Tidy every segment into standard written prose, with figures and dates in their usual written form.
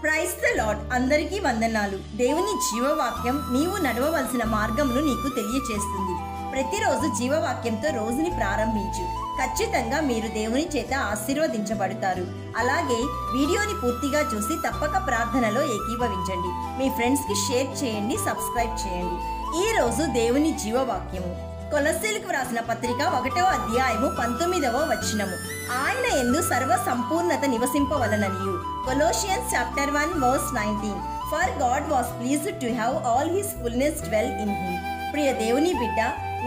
Praise the lord. అందరికీ వందనాలు. దేవుని జీవవాక్యం నీవు నడవవలసిన మార్గమును నీకు తెలియచేస్తుంది. ప్రతిరోజు జీవవాక్యంతో రోజుని ప్రారంభించు. ఖచ్చితంగా మీరు దేవుని చేత ఆశీర్వదించబడతారు. అలాగే వీడియోని పూర్తిగా చూసి తప్పక ప్రార్థనలో ఏకీభవించండి. మీ ఫ్రెండ్స్కి షేర్ చేయండి, సబ్స్క్రైబ్ చేయండి. ఈ రోజు దేవుని జీవవాక్యము కొలస్సీలకు వ్రాసిన పత్రిక 1వ అధ్యాయము 19వ వచనము. ఆయన యందు సర్వ సంపూర్ణత నివసింపవలననియు. Colossians chapter 1 verse 19. For God was pleased to have all his fullness dwell in him. ప్రియ దేవుని బిడ్డ,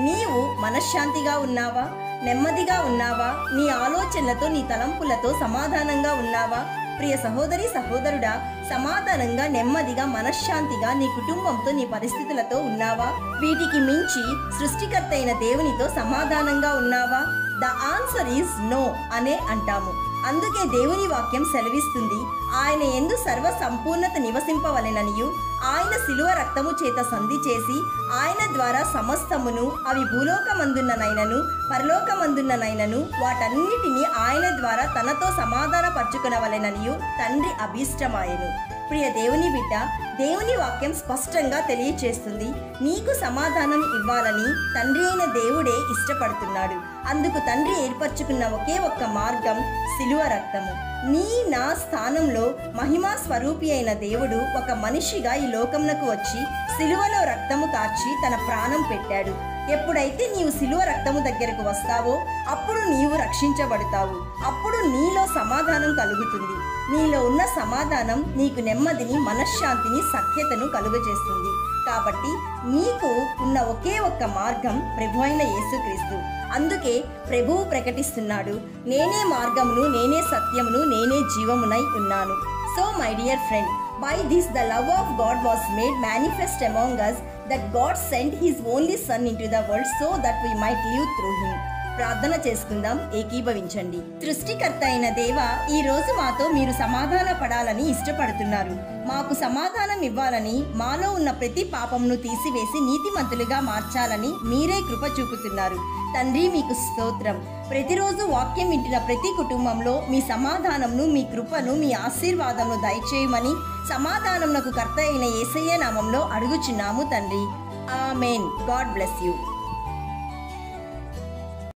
నీవు మనశ్శాంతిగా ఉన్నావా? నెమ్మదిగా ఉన్నావా? నీ ఆలోచనలతో, నీ తలంపులతో సమాధానంగా ఉన్నావా? ప్రియ సహోదరి, సహోదరుడా, సమాధానంగా, నెమ్మదిగా, మనశ్శాంతిగా నీ కుటుంబంతో, నీ పరిస్థితులతో ఉన్నావా? వీటికి మించి సృష్టికర్త అయిన దేవునితో సమాధానంగా ఉన్నావా? ద ఆన్సర్ ఈజ్ నో అనే అంటాము. అందుకే దేవుని వాక్యం సెలవిస్తుంది, ఆయన యందు సర్వ సంపూర్ణత నివసింపవలెననియు. ఆయన శిలువ రక్తము చేత సంధి చేసి ఆయన ద్వారా సమస్తమును, అవి భూలోకమందున్ననైనను పరలోకమందున్ననైనను, వాటన్నిటినీ ఆయన ద్వారా తనతో సమాధానపరచుకునవలెననియు తండ్రి అభీష్టమాయెను. ప్రియ దేవుని బిడ్డ, దేవుని వాక్యం స్పష్టంగా తెలియచేస్తుంది, నీకు సమాధానం ఇవ్వాలని తండ్రి అయిన దేవుడే ఇష్టపడుతున్నాడు. అందుకు తండ్రి ఏర్పరచుకున్న ఒకే ఒక్క మార్గం శిలువ రక్తము. నీ నా స్థానంలో మహిమా స్వరూపి అయిన దేవుడు ఒక మనిషిగా ఈ లోకమునకు వచ్చి శిలువలో రక్తము కార్చి తన ప్రాణం పెట్టాడు. ఎప్పుడైతే నీవు శిలువ రక్తము దగ్గరకు వస్తావో అప్పుడు నీవు రక్షించబడతావు. అప్పుడు నీలో సమాధానం కలుగుతుంది. నీలో ఉన్న సమాధానం నీకు నెమ్మదిని, మనశ్శాంతిని, సఖ్యతను కలుగజేస్తుంది. కాబట్టి నీకు ఉన్న ఒకే ఒక్క మార్గం ప్రభు అయిన యేసుక్రీస్తు. అందుకే ప్రభువు ప్రకటిస్తున్నాడు, నేనే మార్గమును, నేనే సత్యమును, నేనే జీవమునై ఉన్నాను. So my dear friend, by this the love of God was made manifest among us, that God sent his only son into the world so that we might live through him. ప్రార్థన చేసుకుందాం, ఏకీభవించండి. సృష్టికర్త అయిన దేవ, ఈ రోజు మాతో మీరు సమాధాన పడాలని ఇష్టపడుతున్నారు. మాకు సమాధానం ఇవ్వాలని, మాలో ఉన్న ప్రతి పాపమును తీసివేసి నీతిమంతులుగా మార్చాలని మీరే కృప చూపుతున్నారు. తండ్రి, మీకు స్తోత్రం. ప్రతిరోజు వాక్యం వింటున్న ప్రతి కుటుంబంలో మీ సమాధానంను, మీ కృపను, మీ ఆశీర్వాదంను దయచేయమని సమాధానమునకు కర్త అయిన యేసయ్య నామంలో అడుగుచున్నాము తండ్రి. ఆమేన్. God bless you.